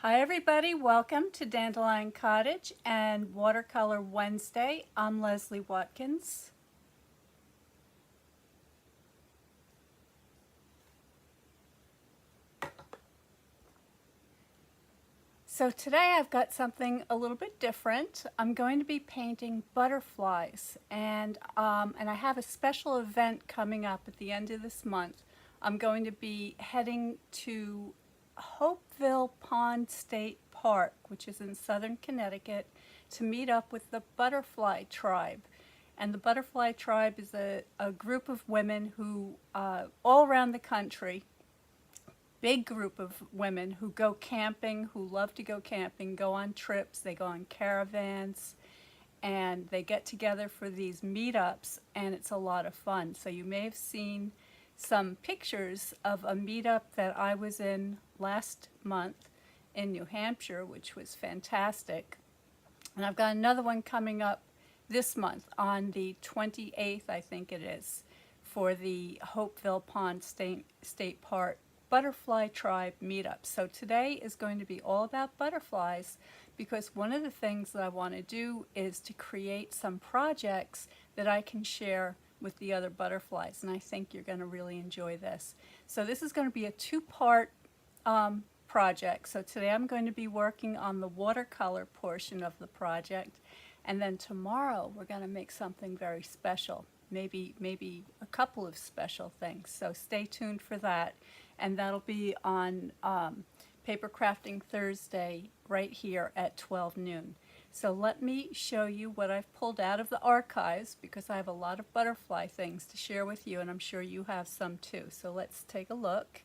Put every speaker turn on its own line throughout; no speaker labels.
Hi everybody, welcome to Dandelion Cottage and Watercolor Wednesday. I'm Leslie Watkins. So today I've got something a little bit different. I'm going to be painting butterflies and I have a special event coming up at the end of this month. I'm going to be heading to Hopeville Pond State Park, which is in southern Connecticut, to meet up with the butterfly tribe. And the butterfly tribe is a group of women who, all around the country, big group of women who go camping, who love to go camping, go on trips, they go on caravans, and they get together for these meetups, and it's a lot of fun. So you may have seen some pictures of a meetup that I was in last month in New Hampshire, which was fantastic. And I've got another one coming up this month on the 28th, I think it is, for the Hopeville Pond State Park Butterfly Tribe meetup. So today is going to be all about butterflies, because one of the things that I want to do is to create some projects that I can share with the other butterflies, and I think you're going to really enjoy this. So this is going to be a two-part project. So today I'm going to be working on the watercolor portion of the project, and then tomorrow we're going to make something very special, maybe a couple of special things. So stay tuned for that, and that'll be on Paper Crafting Thursday right here at 12 noon. So let me show you what I've pulled out of the archives, because I have a lot of butterfly things to share with you, and I'm sure you have some too. So let's take a look.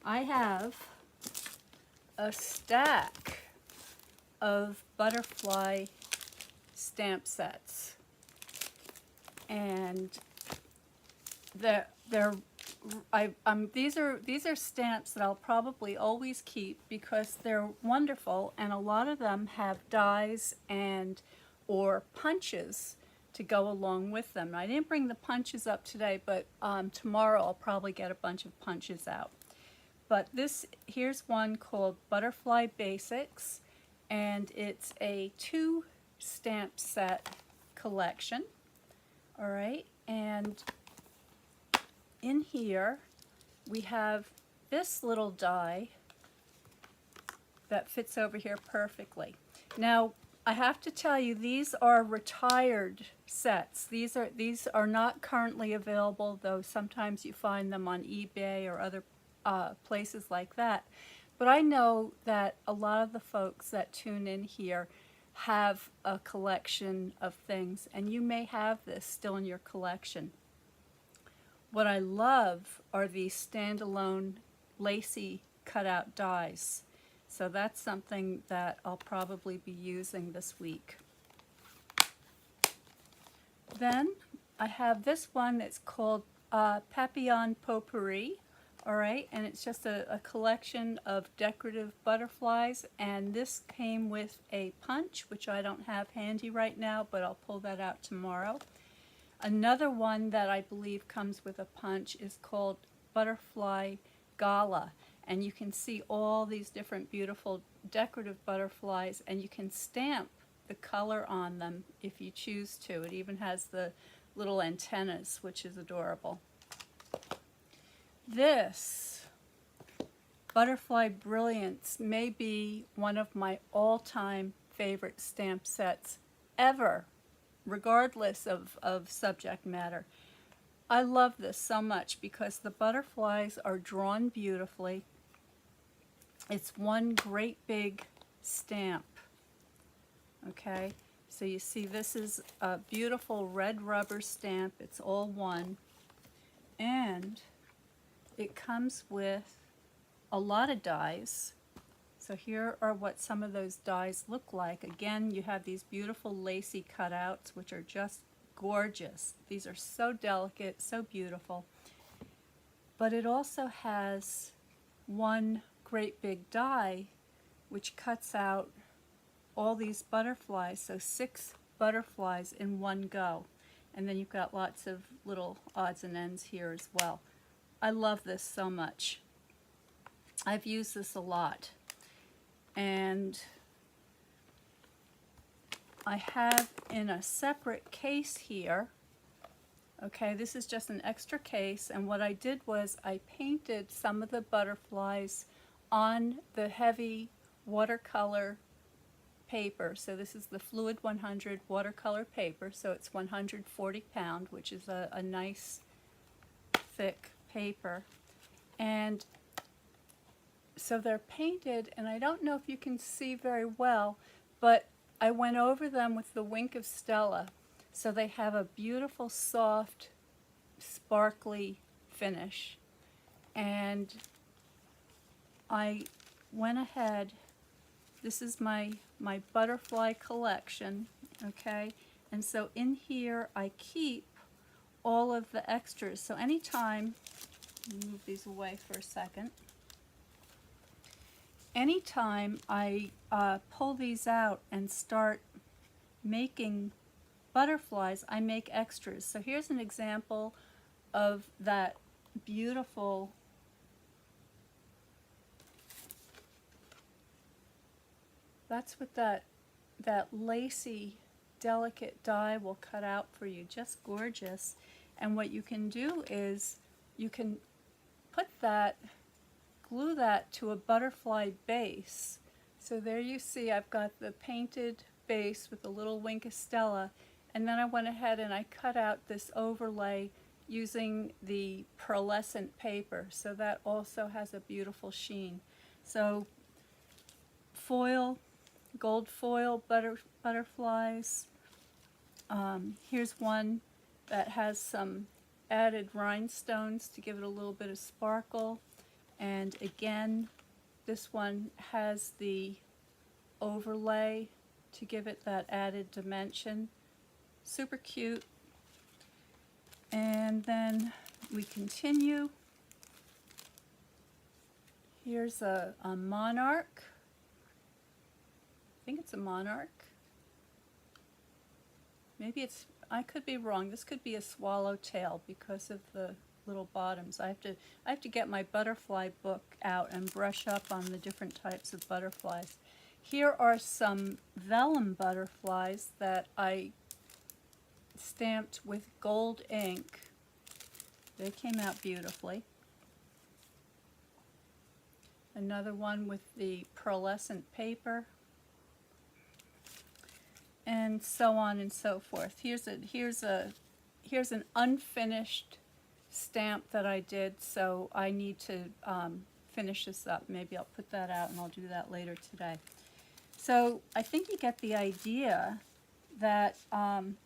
I have a stack of butterfly stamp sets, and these are stamps that I'll probably always keep because they're wonderful, and a lot of them have dies and or punches to go along with them. I didn't bring the punches up today, but tomorrow I'll probably get a bunch of punches out. But here's one called Butterfly Basics, and it's a 2 stamp set collection. All right, and in here we have this little die that fits over here perfectly. Now I have to tell you, these are retired sets. These are not currently available, though sometimes you find them on eBay or other places like that. But I know that a lot of the folks that tune in here have a collection of things, and you may have this still in your collection. What I love are these standalone lacy cutout dies. So that's something that I'll probably be using this week. Then I have this one that's called Papillon Potpourri. All right, and it's just a collection of decorative butterflies, and this came with a punch, which I don't have handy right now, but I'll pull that out tomorrow. Another one that I believe comes with a punch is called Butterfly Gala, and you can see all these different beautiful decorative butterflies, and you can stamp the color on them if you choose to. It even has the little antennas, which is adorable. This Butterfly Brilliance may be one of my all-time favorite stamp sets ever, regardless of subject matter. I love this so much because the butterflies are drawn beautifully. It's one great big stamp. Okay, so you see this is a beautiful red rubber stamp. It's all one, and it comes with a lot of dies. So here are what some of those dies look like. Again, you have these beautiful lacy cutouts, which are just gorgeous. These are so delicate, so beautiful. But it also has one great big die which cuts out all these butterflies, so 6 butterflies in one go. And then you've got lots of little odds and ends here as well. I love this so much. I've used this a lot. And I have in a separate case here, okay, this is just an extra case, and what I did was I painted some of the butterflies on the heavy watercolor paper. So this is the Fluid 100 watercolor paper, so it's 140 pound, which is a nice thick paper. And so they're painted, and I don't know if you can see very well, but I went over them with the Wink of Stella, so they have a beautiful, soft, sparkly finish. And I went ahead, this is my butterfly collection, okay? And so in here I keep all of the extras. So anytime, let me move these away for a second. Anytime I pull these out and start making butterflies, I make extras. So here's an example of that beautiful that's what that lacy, delicate die will cut out for you. Just gorgeous. And what you can do is you can put that, glue that to a butterfly base. So there you see I've got the painted base with a little Wink of Stella, and then I went ahead and I cut out this overlay using the pearlescent paper, so that also has a beautiful sheen. So foil, gold foil butterflies. Here's one that has some added rhinestones to give it a little bit of sparkle. And again, this one has the overlay to give it that added dimension. Super cute. And then we continue. Here's a monarch. I think it's a monarch. Maybe it's, I could be wrong. This could be a swallowtail because of the little bottoms. I have to get my butterfly book out and brush up on the different types of butterflies. Here are some vellum butterflies that I stamped with gold ink. They came out beautifully. Another one with the pearlescent paper, and so on and so forth. Here's an unfinished stamp that I did, so I need to finish this up. Maybe I'll put that out and I'll do that later today. So I think you get the idea that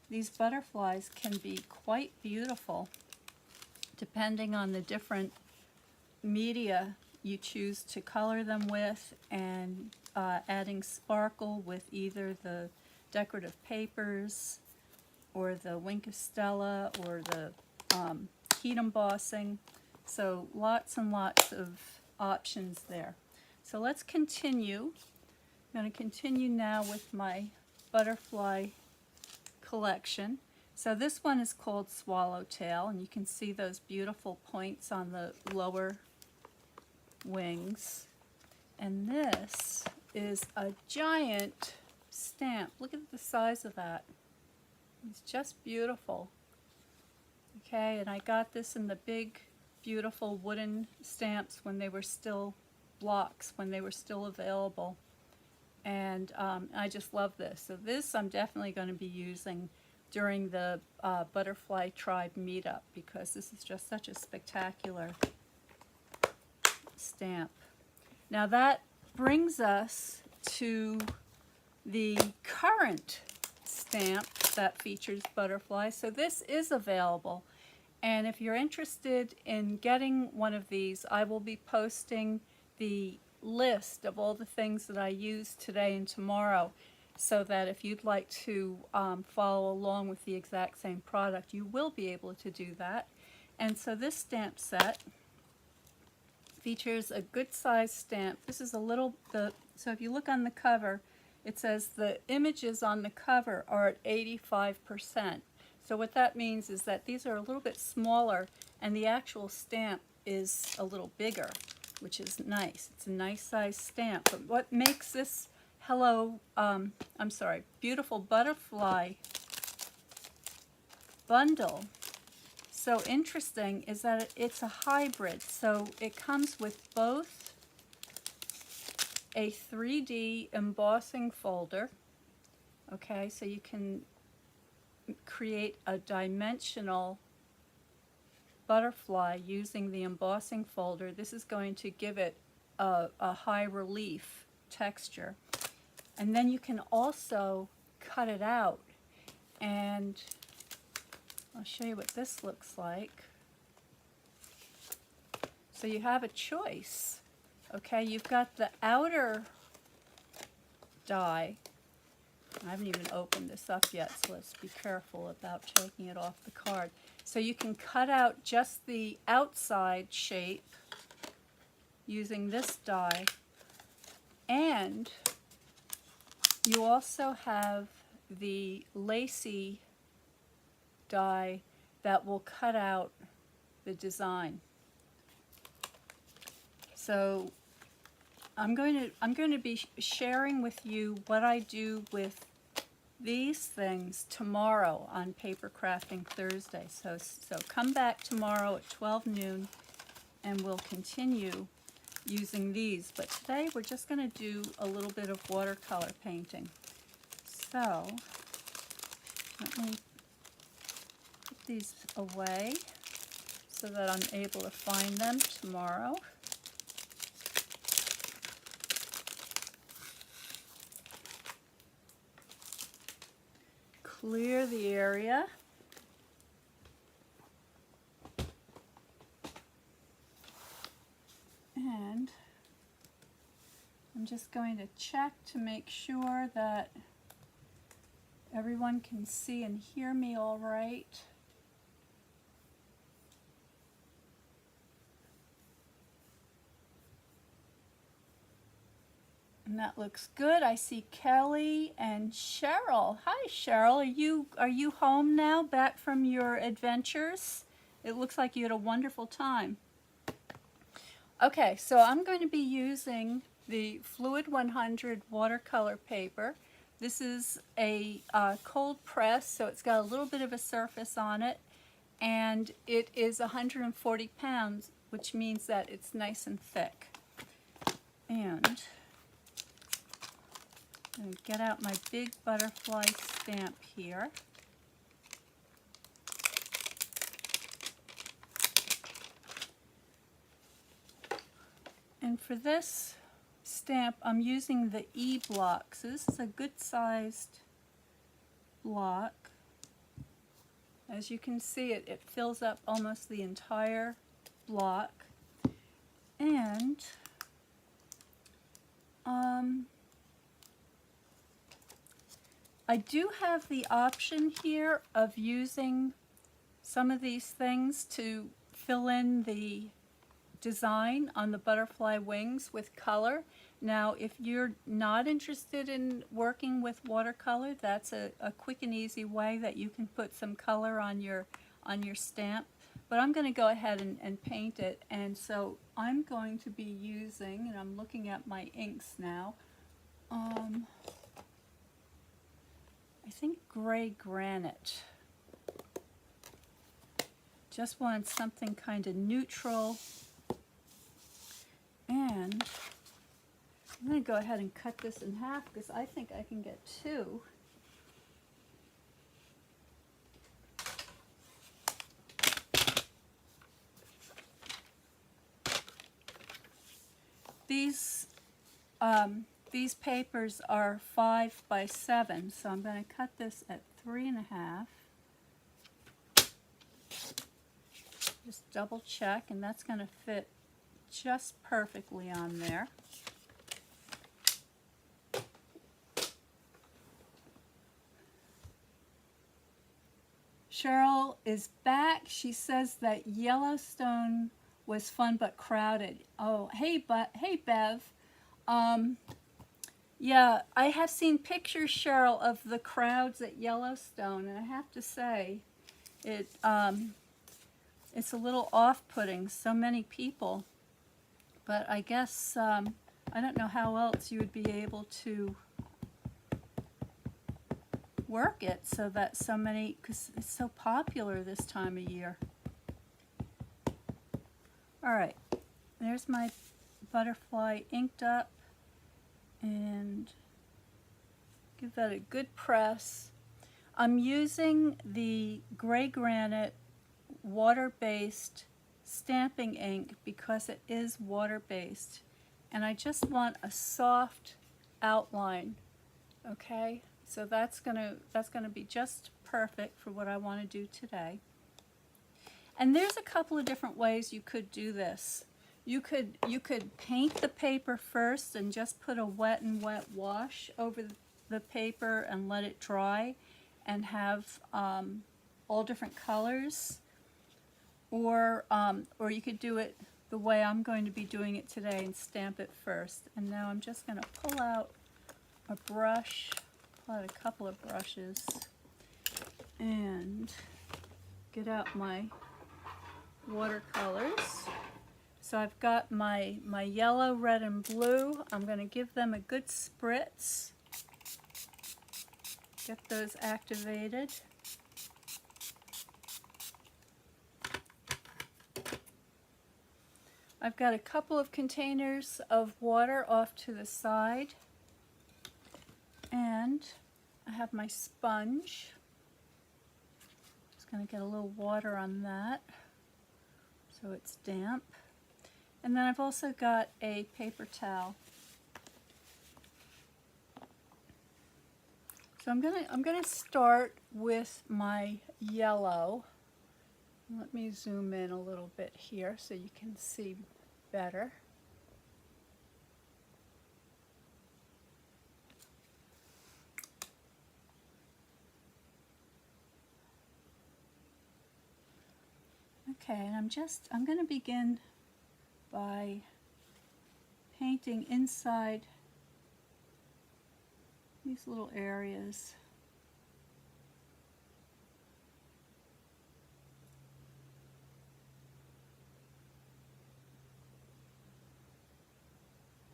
these butterflies can be quite beautiful depending on the different media you choose to color them with, and adding sparkle with either the decorative papers or the Wink of Stella or the heat embossing. So lots and lots of options there. So let's continue. I'm going to continue now with my butterfly collection. So this one is called Swallowtail, and you can see those beautiful points on the lower wings. And this is a giant stamp. Look at the size of that. It's just beautiful. Okay, and I got this in the big, beautiful wooden stamps when they were still blocks, when they were still available. And I just love this. So this I'm definitely going to be using during the Butterfly Tribe meetup, because this is just such a spectacular stamp. Now that brings us to the current stamp that features butterflies. So this is available, and if you're interested in getting one of these, I will be posting the list of all the things that I use today and tomorrow, so that if you'd like to follow along with the exact same product, you will be able to do that. And so this stamp set features a good size stamp. This is a little, so if you look on the cover, it says the images on the cover are at 85%. So what that means is that these are a little bit smaller and the actual stamp is a little bigger. which is nice. It's a nice size stamp. But what makes this beautiful butterfly bundle so interesting is that it's a hybrid. So it comes with both a 3D embossing folder. Okay, so you can create a dimensional butterfly using the embossing folder. This is going to give it a high relief texture. And then you can also cut it out, and I'll show you what this looks like. So you have a choice. Okay, you've got the outer die. I haven't even opened this up yet, so let's be careful about taking it off the card. So you can cut out just the outside shape using this die, and you also have the lacy die that will cut out the design. So I'm going to be sharing with you what I do with these things tomorrow on Paper Crafting Thursday. So come back tomorrow at 12 noon and we'll continue using these. But today we're just going to do a little bit of watercolor painting. So let me put these away so that I'm able to find them tomorrow. Clear the area. And I'm just going to check to make sure that everyone can see and hear me all right. And that looks good. I see Kelly and Cheryl. Hi, Cheryl. Are you home now, back from your adventures? It looks like you had a wonderful time. Okay, so I'm going to be using the Fluid 100 watercolor paper. This is a cold press, so it's got a little bit of a surface on it, and it is 140 pounds, which means that it's nice and thick. And I'm going to get out my big butterfly stamp here. And for this stamp, I'm using the E block. So this is a good sized block. As you can see, it fills up almost the entire block. And I do have the option here of using some of these things to fill in the design on the butterfly wings with color. Now, if you're not interested in working with watercolor, that's a quick and easy way that you can put some color on your stamp. But I'm going to go ahead and paint it, and so I'm going to be using, and I'm looking at my inks now, I think gray granite. Just wanted something kind of neutral. And I'm going to go ahead and cut this in half because I think I can get two. These papers are 5 by 7, so I'm going to cut this at 3.5. Just double check, and that's going to fit just perfectly on there. Cheryl is back. She says that Yellowstone was fun but crowded. Oh, hey Bev. Yeah, I have seen pictures, Cheryl, of the crowds at Yellowstone, and I have to say, it's a little off-putting, so many people. But I guess, I don't know how else you would be able to work it so that so many, because it's so popular this time of year. Alright, there's my butterfly inked up, and give that a good press. I'm using the gray granite water-based stamping ink because it is water-based, and I just want a soft outline. Okay, so that's gonna be just perfect for what I want to do today. And there's a couple of different ways you could do this. You could paint the paper first and just put a wet and wet wash over the paper and let it dry, and have all different colors. Or you could do it the way I'm going to be doing it today and stamp it first. And now I'm just going to pull out a brush, pull out a couple of brushes, and get out my watercolors. So I've got my yellow, red, and blue. I'm going to give them a good spritz. Get those activated. I've got a couple of containers of water off to the side, and I have my sponge. Just going to get a little water on that so it's damp. And then I've also got a paper towel. So I'm gonna start with my yellow. Let me zoom in a little bit here so you can see better. Okay, and I'm going to begin by painting inside these little areas.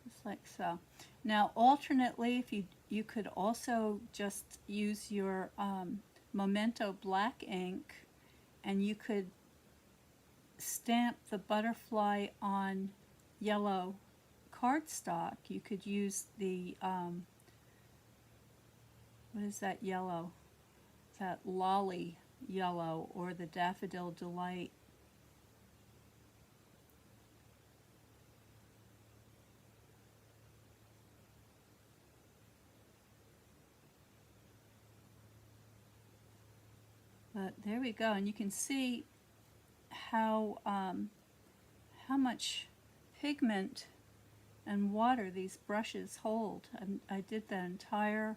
Just like so. Now alternately, if you could also just use your Memento black ink, and you could stamp the butterfly on yellow cardstock. You could use the what is that yellow? That Lolly yellow, or the Daffodil Delight. But there we go, and you can see how much pigment and water these brushes hold. I did the entire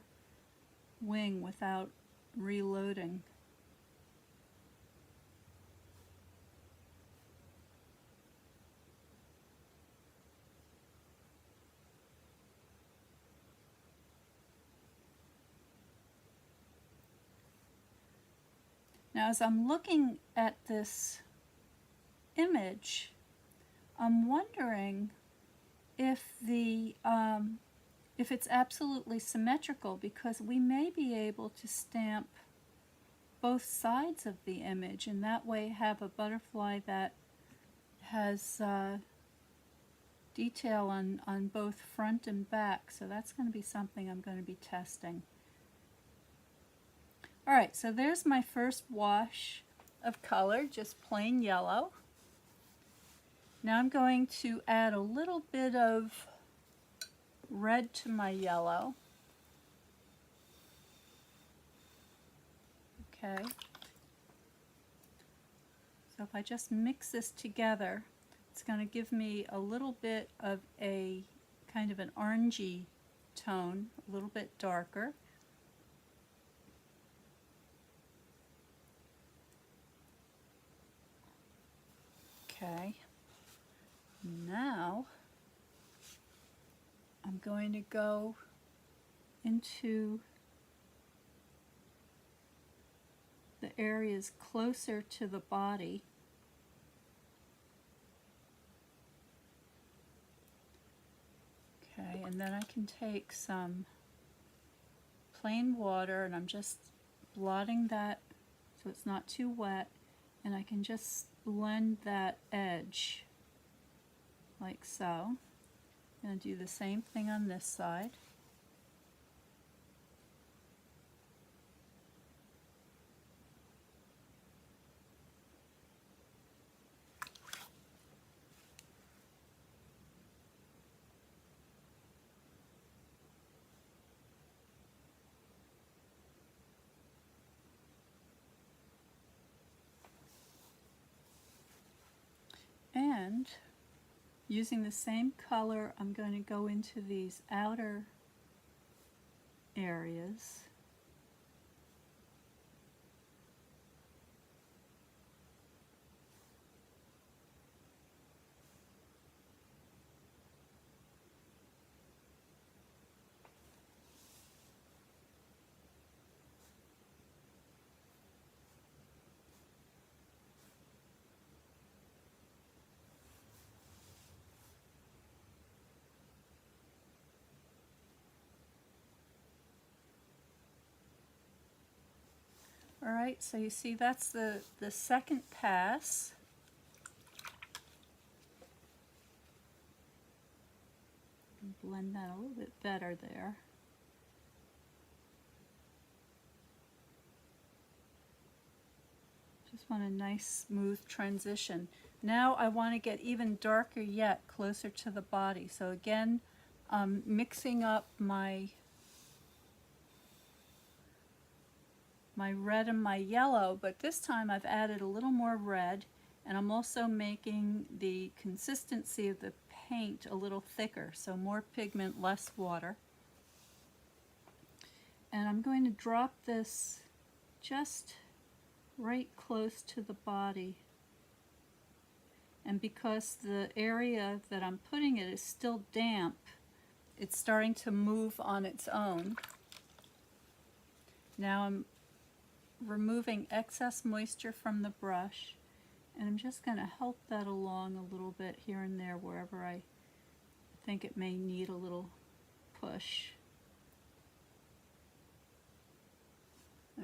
wing without reloading. Now as I'm looking at this image, I'm wondering if it's absolutely symmetrical, because we may be able to stamp both sides of the image, and that way have a butterfly that has detail on both front and back. So that's going to be something I'm going to be testing. Alright, so there's my first wash of color, just plain yellow. Now I'm going to add a little bit of red to my yellow. Okay. So if I just mix this together, it's going to give me a little bit of a kind of an orangey tone, a little bit darker. Okay. Now I'm going to go into the areas closer to the body. And then I can take some plain water, and I'm just blotting that so it's not too wet, and I can just blend that edge like so. I'm going to do the same thing on this side. And using the same color, I'm going to go into these outer areas. Alright, so you see that's the second pass. Blend that a little bit better there. Just want a nice smooth transition. Now I want to get even darker yet, closer to the body. So again, mixing up my red and my yellow, but this time I've added a little more red, and I'm also making the consistency of the paint a little thicker, so more pigment, less water. And I'm going to drop this just right close to the body. And because the area that I'm putting it is still damp, it's starting to move on its own. Now I'm removing excess moisture from the brush, and I'm just going to help that along a little bit here and there wherever I think it may need a little push.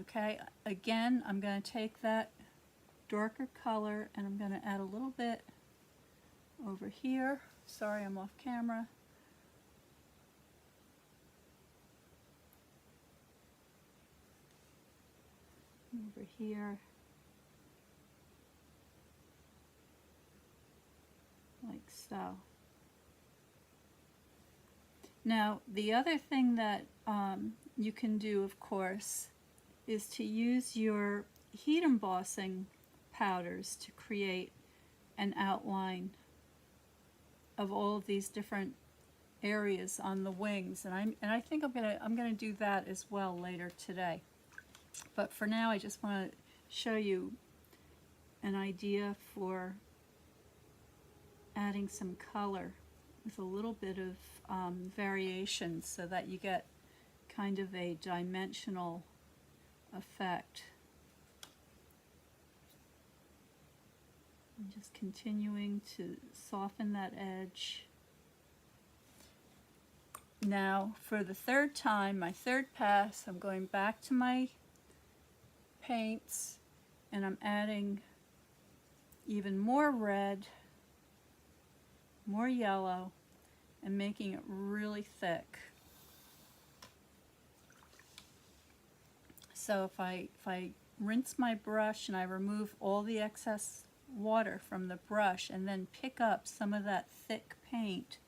Okay, again, I'm going to take that darker color and I'm going to add a little bit over here. Sorry, I'm off camera. Over here, like so. Now, the other thing that you can do, of course, is to use your heat embossing powders to create an outline of all of these different areas on the wings, and I think I'm gonna do that as well later today. But for now, I just want to show you an idea for adding some color with a little bit of variation so that you get kind of a dimensional effect. I'm just continuing to soften that edge. Now, for the third time, my third pass, I'm going back to my paints, and I'm adding even more red, more yellow, and making it really thick. So if I rinse my brush and I remove all the excess water from the brush and then pick up some of that thick paint,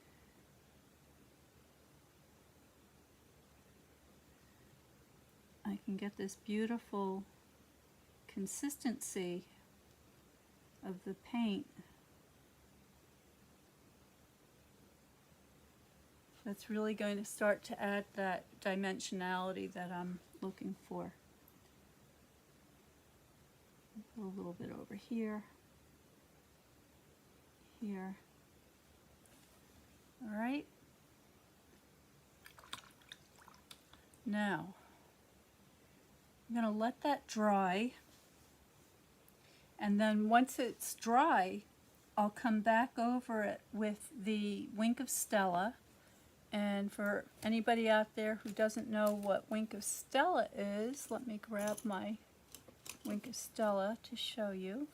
I can get this beautiful consistency of the paint that's really going to start to add that dimensionality that I'm looking for. Put a little bit over here, here. All right. Now, I'm going to let that dry, and then once it's dry, I'll come back over it with the Wink of Stella, And for anybody out there who doesn't know what Wink of Stella is, let me grab my Wink of Stella to show you.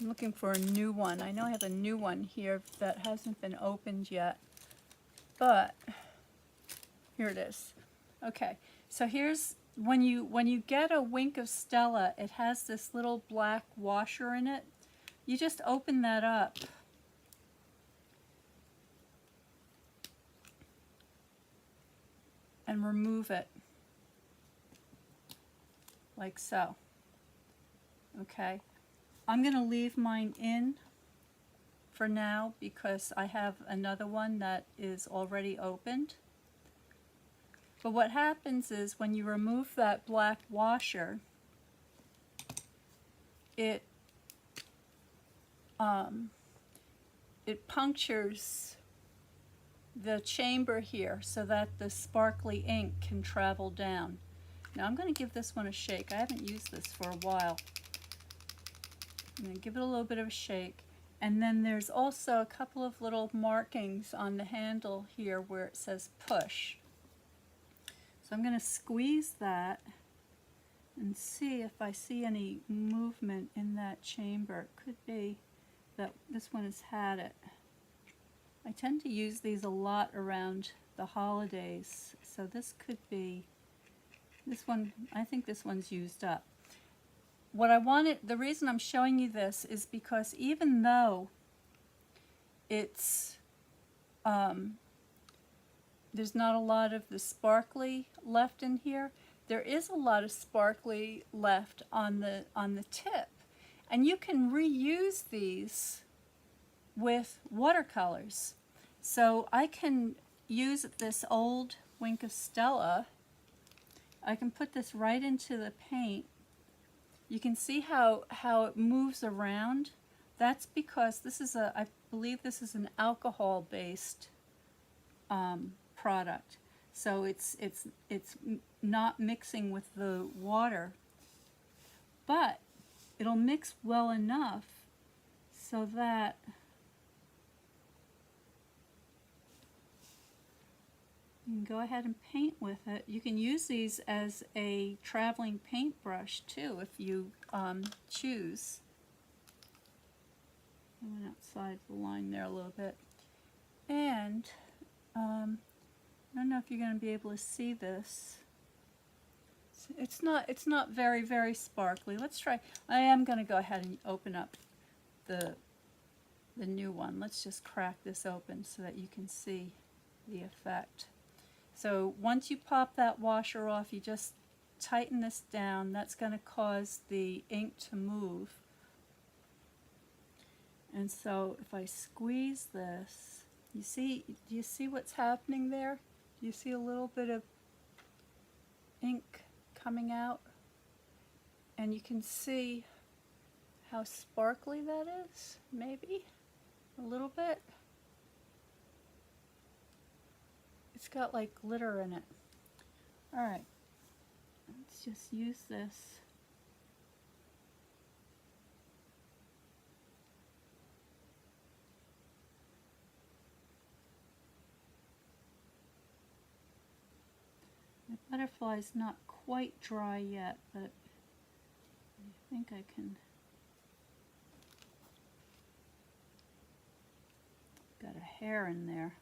I'm looking for a new one. I know I have a new one here that hasn't been opened yet, but here it is. Okay, so here's when you get a Wink of Stella, it has this little black washer in it. You just open that up. And remove it like so. Okay, I'm going to leave mine in for now because I have another one that is already opened. But what happens is when you remove that black washer, it punctures the chamber here so that the sparkly ink can travel down. Now I'm going to give this one a shake. I haven't used this for a while. I'm going to give it a little bit of a shake. And then there's also a couple of little markings on the handle here where it says push. So I'm going to squeeze that and see if I see any movement in that chamber. It could be that this one has had it. I tend to use these a lot around the holidays, so this could be, this one, I think this one's used up. What I wanted, the reason I'm showing you this is because even though it's, there's not a lot of the sparkly left in here, there is a lot of sparkly left on the tip. And you can reuse these with watercolors. So I can use this old Wink of Stella. I can put this right into the paint. You can see how it moves around. That's because this is I believe this is an alcohol-based product. So it's not mixing with the water, but it'll mix well enough so that you can go ahead and paint with it. You can use these as a traveling paintbrush too if you choose. I went outside the line there a little bit. And I don't know if you're going to be able to see this. It's not very, very sparkly. Let's try. I am going to go ahead and open up the new one. Let's just crack this open so that you can see the effect. So once you pop that washer off, you just tighten this down. That's going to cause the ink to move. And so if I squeeze this, do you see what's happening there? Do you see a little bit of ink coming out? And you can see how sparkly that is, maybe a little bit. It's got like glitter in it. All right, let's just use this. My butterfly's not quite dry yet, but I think I can. Got a hair in there.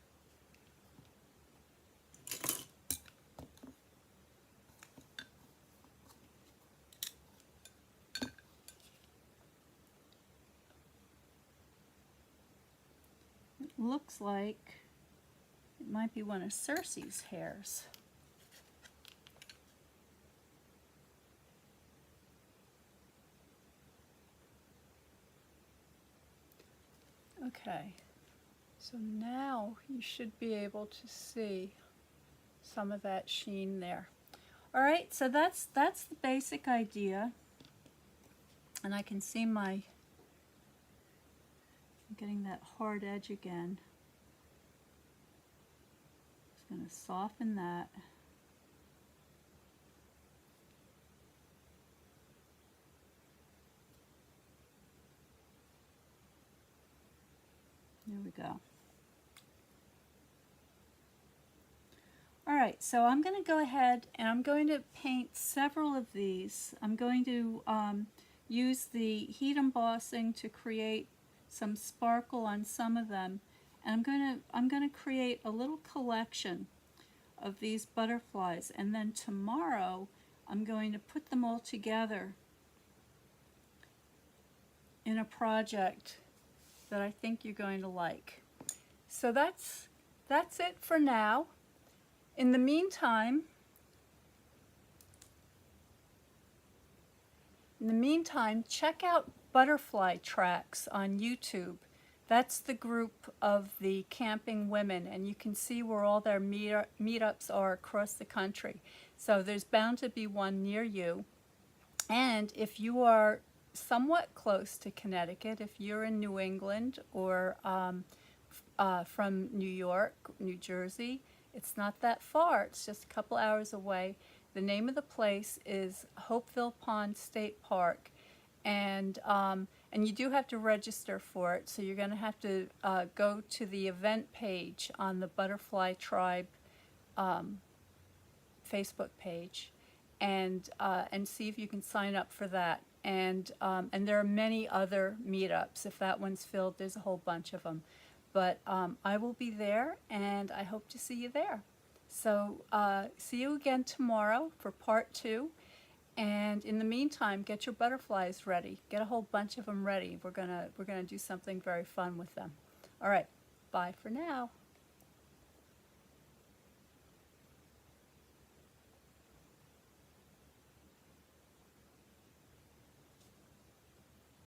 It looks like it might be one of Circe's hairs. Okay, so now you should be able to see some of that sheen there. All right, so that's the basic idea, and I can see I'm getting that hard edge again. Just going to soften that. Here we go. All right, so I'm going to go ahead and I'm going to paint several of these. I'm going to use the heat embossing to create some sparkle on some of them, and I'm going to create a little collection of these butterflies, and then tomorrow I'm going to put them all together in a project that I think you're going to like. So that's it for now. In the meantime, check out Butterfly Tracks on YouTube. That's the group of the camping women, and you can see where all their meetups are across the country. So there's bound to be one near you. And if you are somewhat close to Connecticut, if you're in New England or from New York, New Jersey, it's not that far. It's just a couple hours away. The name of the place is Hopeville Pond State Park, and you do have to register for it. So you're going to have to go to the event page on the Butterfly Tribe Facebook page, and see if you can sign up for that. And there are many other meetups. If that one's filled, there's a whole bunch of them. But I will be there, and I hope to see you there. So see you again tomorrow for part 2. And in the meantime, get your butterflies ready. Get a whole bunch of them ready. We're gonna do something very fun with them. All right, bye for now.